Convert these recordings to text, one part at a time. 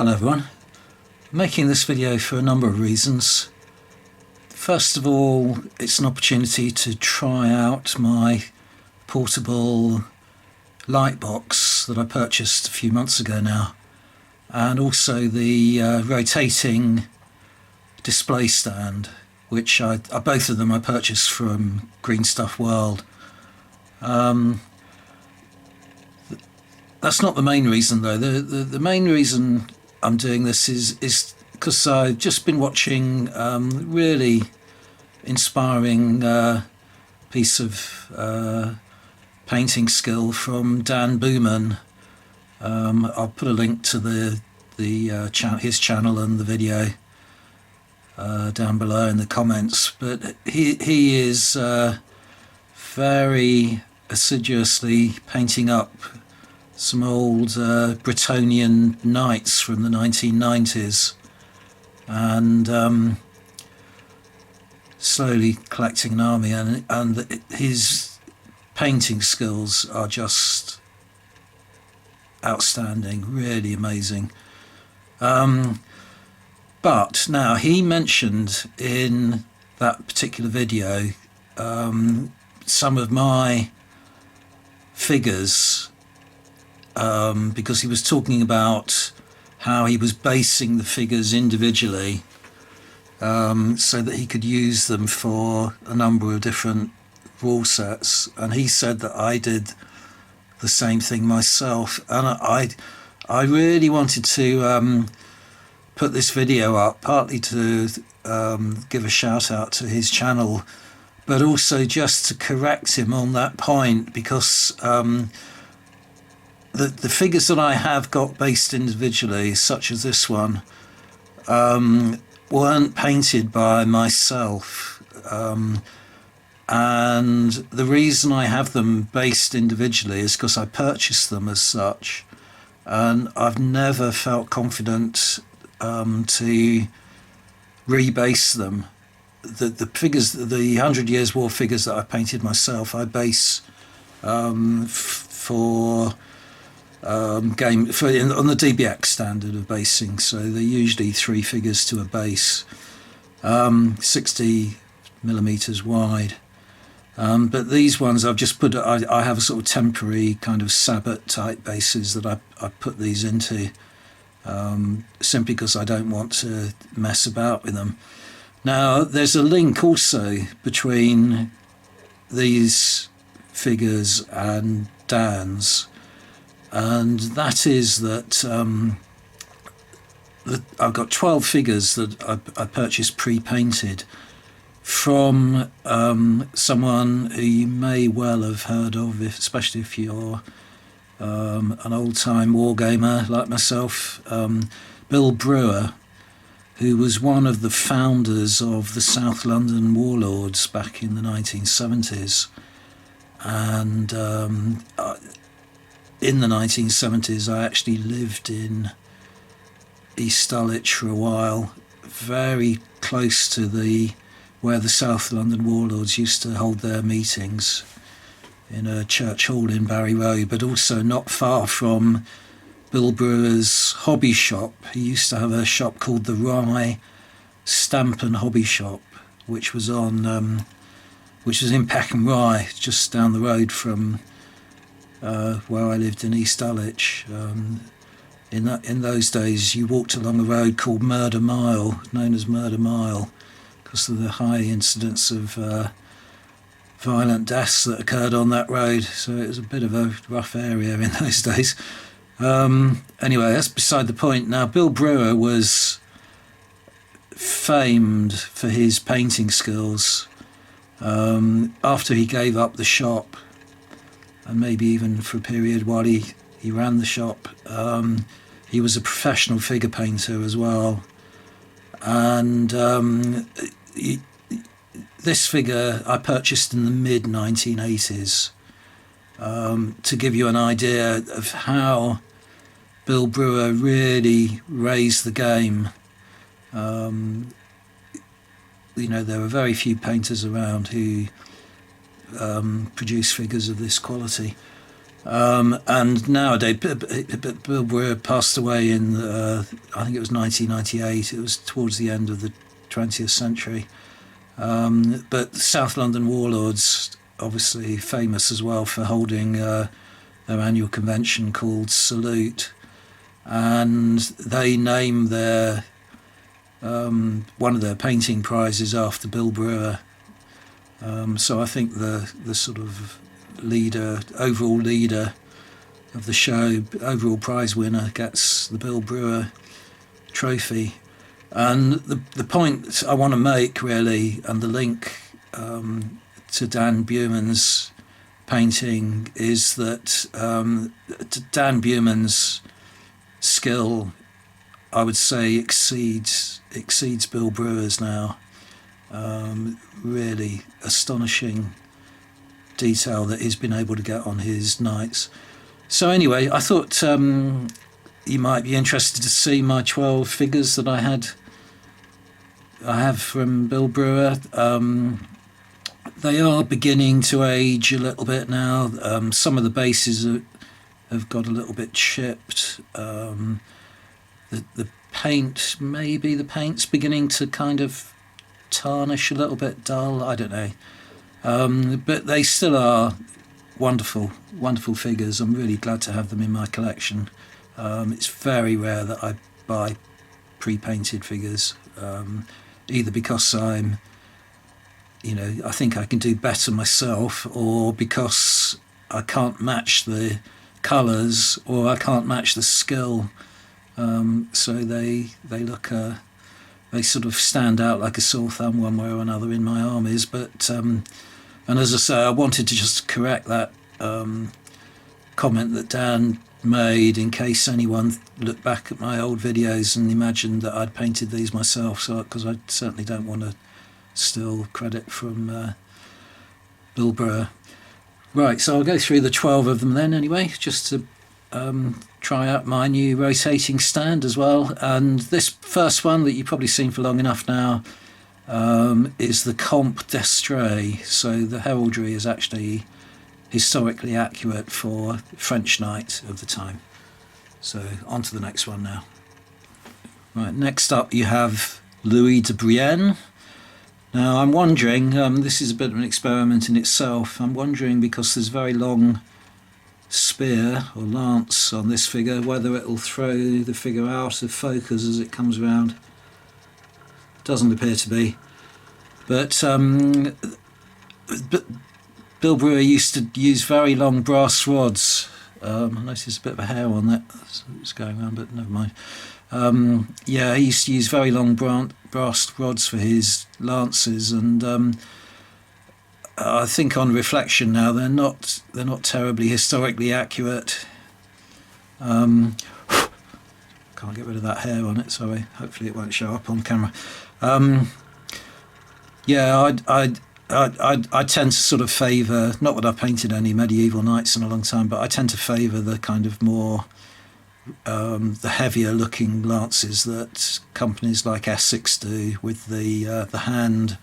Hello everyone. I'm making this video for a number of reasons. First of all, it's an opportunity to try out my portable light box that I purchased a few months ago now, and also the rotating display stand, which both of them I purchased from Green Stuff World. That's not the main reason though. The main reason I'm doing this is because I've just been watching really inspiring piece of painting skill from Dan Buman. I'll put a link to his channel and the video down below in the comments. But he is very assiduously painting up some old Bretonnian Knights from the 1990s, and slowly collecting an army, and his painting skills are just outstanding, really amazing. But now he mentioned in that particular video some of my figures, because he was talking about how he was basing the figures individually so that he could use them for a number of different rule sets, and he said that I did the same thing myself, and I really wanted to put this video up, partly to give a shout out to his channel, but also just to correct him on that point, because the figures that I have got based individually, such as this one, weren't painted by myself, and the reason I have them based individually is because I purchased them as such, and I've never felt confident to rebase them. The figures, the 100 Years War figures that I painted myself, I base for on the DBX standard of basing, so they're usually 3 figures to a base, 60 millimeters wide. But these ones I've just put, I have a sort of temporary kind of sabot type bases that I put these into, simply because I don't want to mess about with them. Now there's a link also between these figures and Dan's, and that is that I've got 12 figures that I purchased pre-painted from someone who you may well have heard of, especially if you're an old-time wargamer like myself, Bill Brewer, who was one of the founders of the South London Warlords back in the 1970s. And in the 1970s I actually lived in East Dulwich for a while, very close to where the South London Warlords used to hold their meetings, in a church hall in Barry Road, but also not far from Bill Brewer's hobby shop. He used to have a shop called the Rye Stamp and Hobby Shop, which was in Peckham Rye, just down the road from where I lived in East Dulwich. In those days you walked along a road called Murder Mile, known as Murder Mile, because of the high incidence of violent deaths that occurred on that road, so it was a bit of a rough area in those days. Anyway, that's beside the point. Now, Bill Brewer was famed for his painting skills. After he gave up the shop, and maybe even for a period while he ran the shop, he was a professional figure painter as well. And this figure I purchased in the mid-1980s, to give you an idea of how Bill Brewer really raised the game. You know, there were very few painters around who produce figures of this quality. And nowadays, Bill Brewer passed away in, I think it was 1998. It was towards the end of the 20th century. But South London Warlords, obviously famous as well for holding their annual convention called Salute, and they name their one of their painting prizes after Bill Brewer. So I think the sort of overall leader of the show, overall prize winner, gets the Bill Brewer trophy. And the point I want to make, really, and the link to Dan Buman's painting, is that Dan Buman's skill, I would say, exceeds Bill Brewer's now. Really astonishing detail that he's been able to get on his knights. So anyway, I thought you might be interested to see my 12 figures that I have from Bill Brewer. They are beginning to age a little bit now. Some of the bases have got a little bit chipped. The paint, maybe the paint's beginning to kind of tarnish a little bit, dull, I don't know. But they still are wonderful figures. I'm really glad to have them in my collection. It's very rare that I buy pre-painted figures, either because I think I can do better myself, or because I can't match the colours, or I can't match the skill. So they look, they sort of stand out like a sore thumb one way or another in my armies. But and as I say, I wanted to just correct that comment that Dan made, in case anyone looked back at my old videos and imagined that I'd painted these myself. So, because I certainly don't want to steal credit from Bill Brewer. Right, so I'll go through the 12 of them then anyway, just to try out my new rotating stand as well. And this first one that you've probably seen for long enough now is the Comte d'Estrée. So the heraldry is actually historically accurate for French knight of the time. So on to the next one now. Right, next up you have Louis de Brienne. Now I'm wondering, this is a bit of an experiment in itself, I'm wondering, because there's very long spear or lance on this figure, whether it'll throw the figure out of focus as it comes around. Doesn't appear to be. But Bill Brewer used to use very long brass rods. I noticed there's a bit of a hair on that. It's going around, but never mind. Yeah, he used to use very long brass rods for his lances, and I think on reflection now they're not terribly historically accurate. Can't get rid of that hair on it. Sorry. Hopefully it won't show up on camera. Yeah, I tend to sort of favour, not that I've painted any medieval knights in a long time, but I tend to favour the kind of more the heavier looking lances that companies like Essex do, with the hand.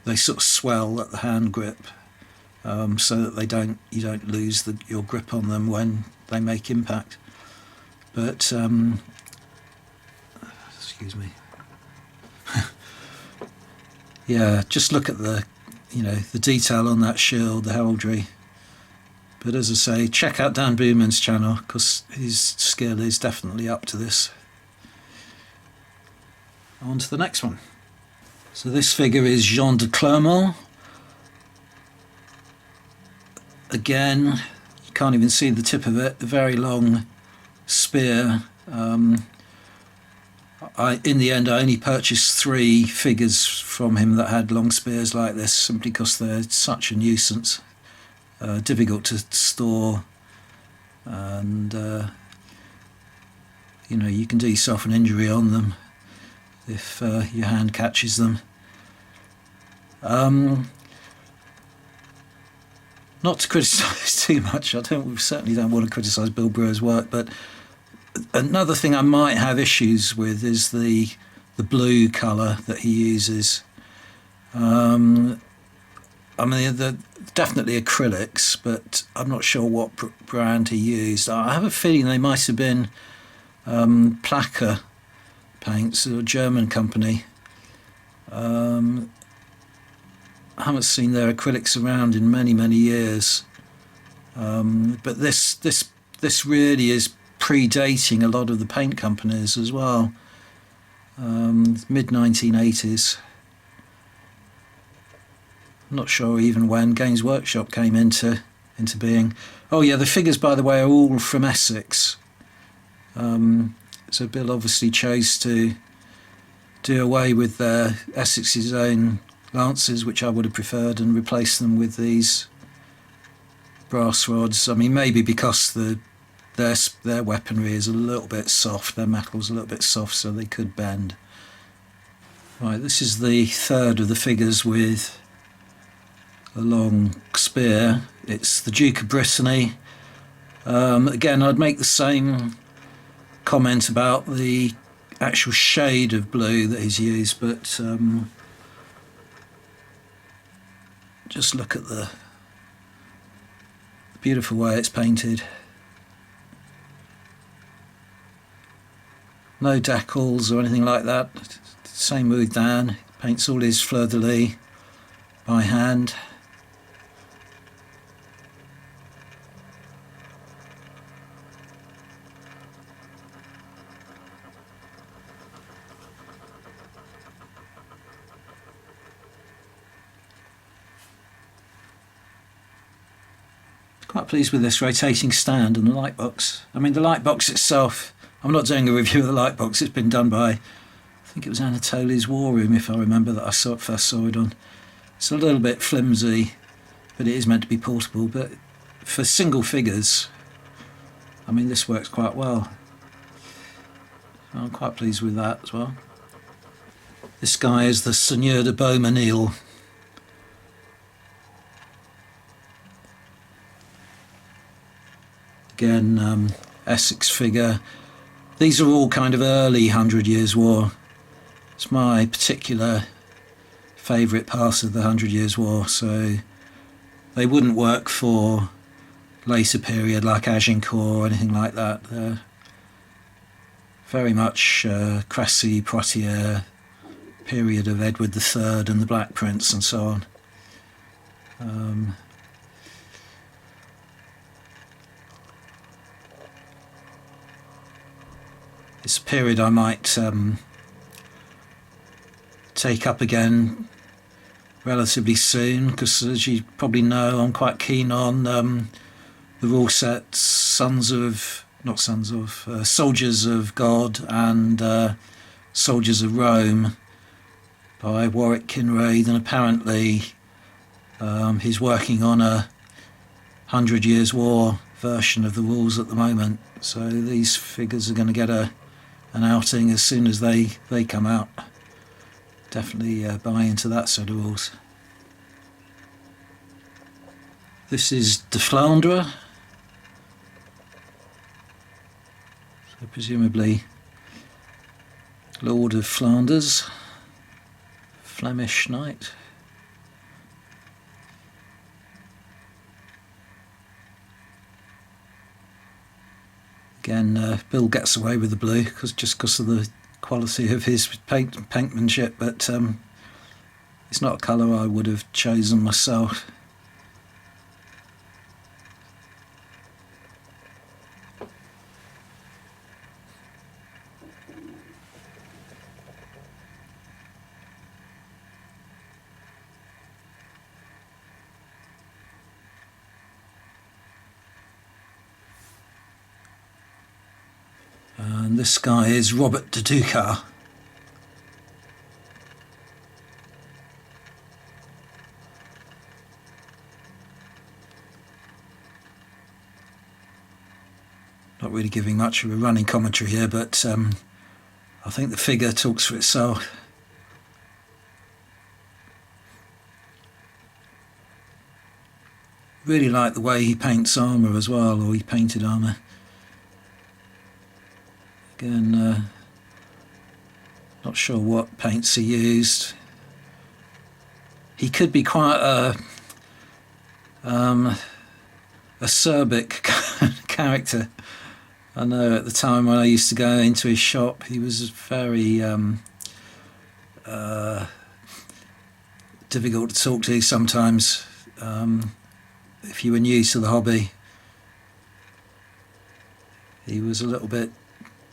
They sort of swell at the hand grip, so that you don't lose your grip on them when they make impact. But excuse me. Yeah, just look at the detail on that shield, the heraldry. But as I say, check out Dan Buman's channel, because his skill is definitely up to this. On to the next one. So this figure is Jean de Clermont. Again, you can't even see the tip of it, the very long spear. In the end, I only purchased 3 figures from him that had long spears like this, simply because they're such a nuisance. Difficult to store, and you can do yourself an injury on them if your hand catches them. Not to criticise too much, we certainly don't want to criticise Bill Brewer's work, but another thing I might have issues with is the blue colour that he uses. I mean, they're definitely acrylics, but I'm not sure what brand he used. I have a feeling they might have been Placker paints, a German company. I haven't seen their acrylics around in many, many years. But this really is predating a lot of the paint companies as well. Mid 1980s. I'm not sure even when Games Workshop came into being. Oh yeah, the figures, by the way, are all from Essex. So Bill obviously chose to do away with Essex's own lances, which I would have preferred, and replace them with these brass rods. I mean, maybe because their weaponry is a little bit soft, their metal's a little bit soft, so they could bend. Right, this is the third of the figures with a long spear. It's the Duke of Brittany. Again, I'd make the same comment about the actual shade of blue that he's used, but just look at the beautiful way it's painted. No decals or anything like that. Same with Dan. Paints all his fleur-de-lis by hand. Quite pleased with this rotating stand and the light box. I mean, the light box itself, I'm not doing a review of the light box, it's been done by, I think it was Anatoly's War Room, if I remember, that I first saw it on. It's a little bit flimsy, but it is meant to be portable. But for single figures, I mean, this works quite well. So I'm quite pleased with that as well. This guy is the Seigneur de Beaumesnil. Again, Essex figure. These are all kind of early 100 Years' War. It's my particular favourite part of the 100 Years' War, so they wouldn't work for later period like Agincourt or anything like that. They're very much Crécy, Poitiers, period of Edward III and the Black Prince and so on. It's a period I might take up again relatively soon, because as you probably know, I'm quite keen on the rule set Soldiers of God and Soldiers of Rome by Warwick Kinraid, and apparently he's working on a 100 Years' War version of the rules at the moment, so these figures are going to get an outing as soon as they come out. Definitely buy into that set of rules. This is De Flandre, so presumably Lord of Flanders, Flemish knight. Again, Bill gets away with the blue because of the quality of his paintmanship, but it's not a colour I would have chosen myself. And this guy is Robert de Duca. Not really giving much of a running commentary here, but I think the figure talks for itself. Really like the way he paints armour as well, or he painted armour. Again, not sure what paints he used. He could be quite acerbic character. I know at the time when I used to go into his shop, he was very difficult to talk to sometimes. If you were new to the hobby, he was a little bit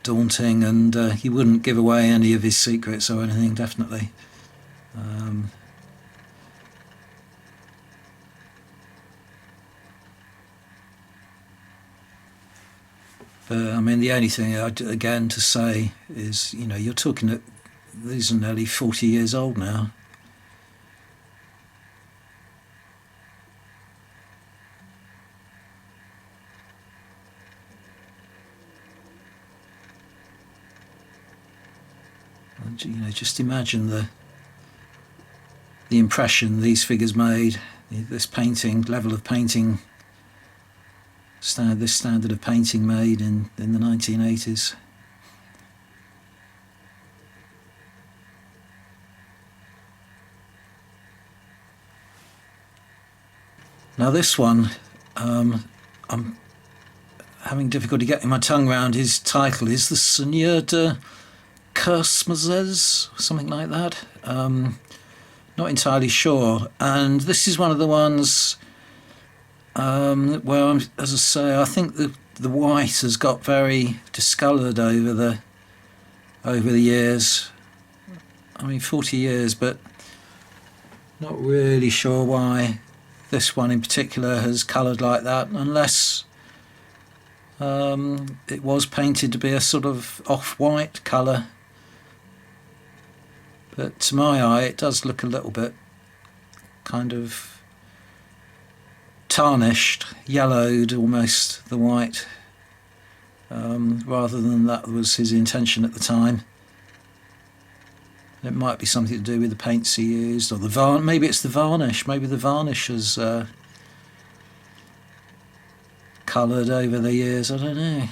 daunting, and he wouldn't give away any of his secrets or anything, definitely. But I mean, the only thing again to say is, you're talking that these are nearly 40 years old now. And, just imagine the impression these figures made, this painting, level of painting, this standard of painting made in the 1980s. Now this one, I'm having difficulty getting my tongue around. His title is the Seigneur de Kersmazes, something like that. Not entirely sure. And this is one of the ones where, as I say, I think the white has got very discoloured over the years. I mean, 40 years, but not really sure why this one in particular has coloured like that, unless it was painted to be a sort of off-white colour. But to my eye, it does look a little bit kind of tarnished, yellowed almost, the white, rather than that was his intention at the time. It might be something to do with the paints he used, or maybe it's the varnish. Maybe the varnish has coloured over the years. I don't know.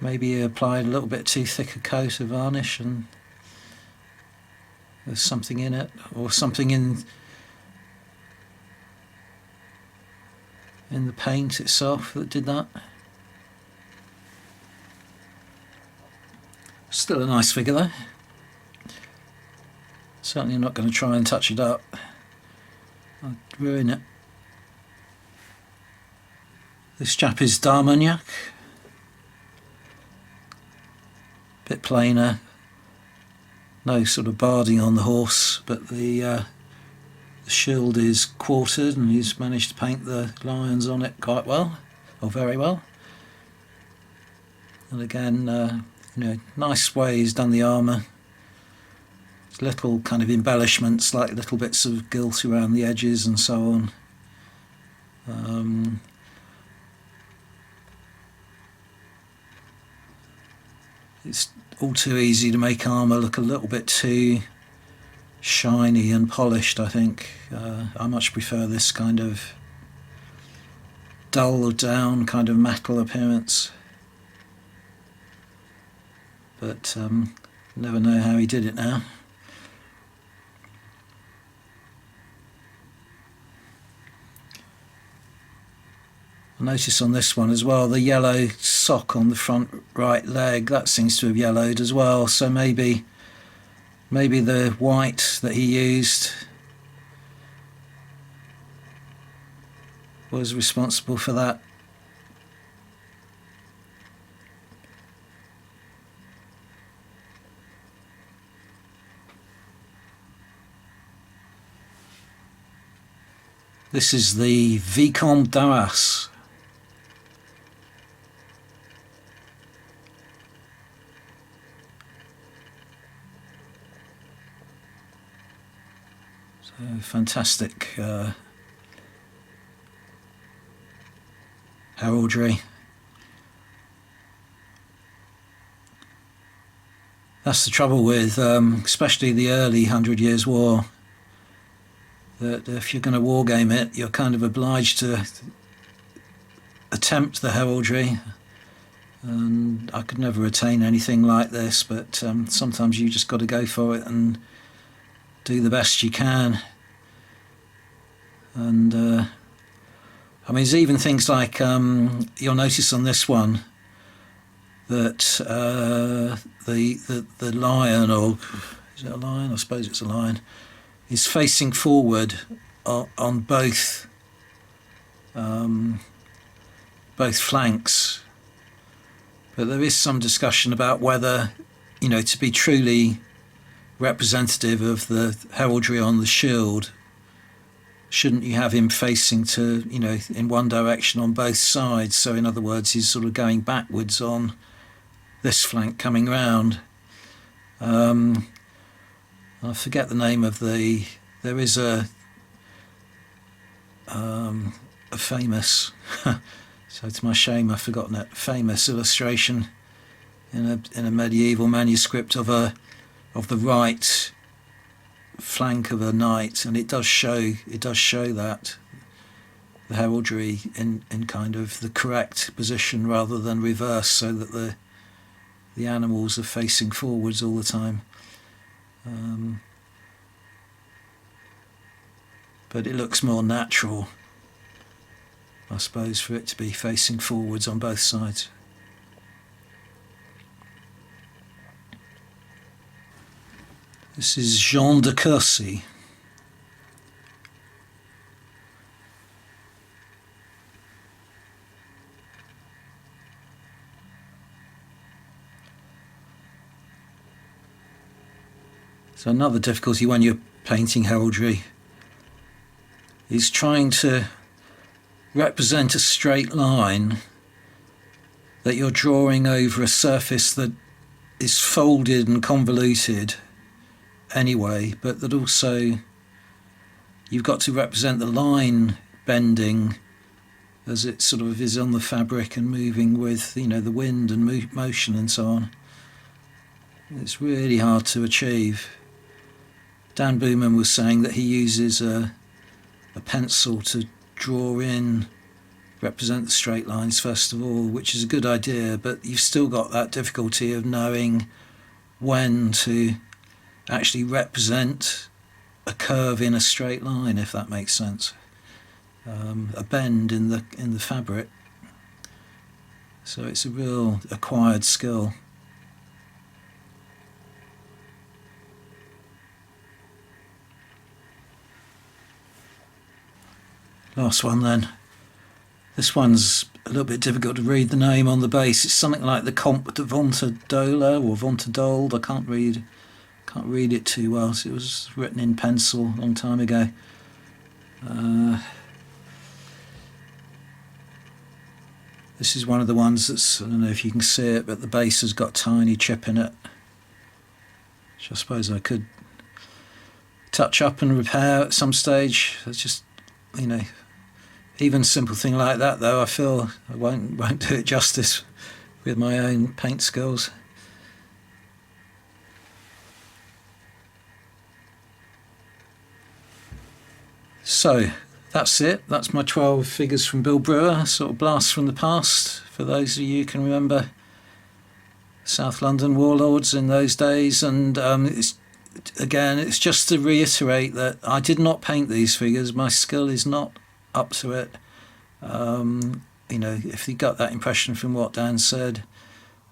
Maybe he applied a little bit too thick a coat of varnish, and there's something in it, or something in the paint itself that did that. Still a nice figure though. Certainly not going to try and touch it up. I'd ruin it. This chap is D'Armagnac. Bit plainer. No sort of barding on the horse, but the shield is quartered, and he's managed to paint the lions on it quite well, or very well. And again, nice way he's done the armour. Little kind of embellishments, like little bits of gilt around the edges and so on. It's all too easy to make armour look a little bit too shiny and polished, I think. I much prefer this kind of dulled down kind of metal appearance. But never know how he did it now. I notice on this one as well, the yellow sock on the front right leg, that seems to have yellowed as well, so maybe the white that he used was responsible for that. This is the Vicomte d'Arras. So fantastic heraldry. That's the trouble with especially the early 100 Years' War, that if you're going to wargame it, you're kind of obliged to attempt the heraldry, and I could never attain anything like this, but sometimes you just got to go for it, and do the best you can. And I mean, there's even things like you'll notice on this one that the lion, or is it a lion? I suppose it's a lion, is facing forward on both flanks. But there is some discussion about whether, you know, to be truly representative of the heraldry on the shield, shouldn't you have him facing to, you know, in one direction on both sides? So in other words, he's sort of going backwards on this flank coming round. I forget the name of there is a famous so to my shame I've forgotten it, famous illustration in a medieval manuscript of the right flank of a knight, and it does show that the heraldry in kind of the correct position rather than reverse, so that the animals are facing forwards all the time. But it looks more natural, I suppose, for it to be facing forwards on both sides. This is Jean de Courcy. So another difficulty when you're painting heraldry is trying to represent a straight line that you're drawing over a surface that is folded and convoluted anyway, but that also you've got to represent the line bending as it sort of is on the fabric and moving with, you know, the wind and motion and so on. It's really hard to achieve. Dan Buman was saying that he uses a pencil to draw in, represent the straight lines first of all, which is a good idea, but you've still got that difficulty of knowing when to actually represent a curve in a straight line, if that makes sense. A bend in the fabric. So it's a real acquired skill. Last one then. This one's a little bit difficult to read the name on the base. It's something like the Comte de Ventadola or Ventadold. I can't read it too well. So it was written in pencil a long time ago. This is one of the ones that's, I don't know if you can see it, but the base has got a tiny chip in it, which I suppose I could touch up and repair at some stage. It's just, you know, even a simple thing like that, though, I feel I won't do it justice with my own paint skills. So that's it. That's my 12 figures from Bill Brewer, sort of blast from the past. For those of you who can remember South London warlords in those days, and it's just to reiterate that I did not paint these figures. My skill is not up to it. You know, if you got that impression from what Dan said.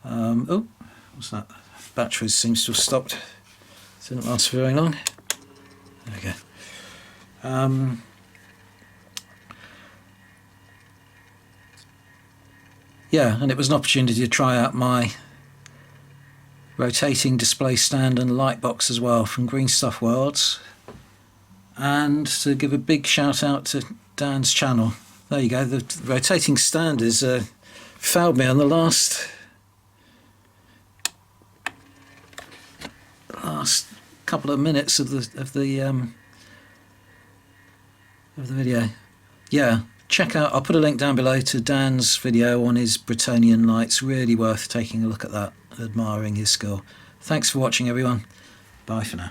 Oh, what's that? Battery seems to have stopped. Didn't last for very long. There we go. Yeah, and it was an opportunity to try out my rotating display stand and light box as well from Green Stuff Worlds, and to give a big shout out to Dan's channel. There you go. The rotating stand is failed me on the last couple of minutes of the video. Yeah, check out. I'll put a link down below to Dan's video on his Bretonnian Knights. Really worth taking a look at that, admiring his skill. Thanks for watching, everyone. Bye for now.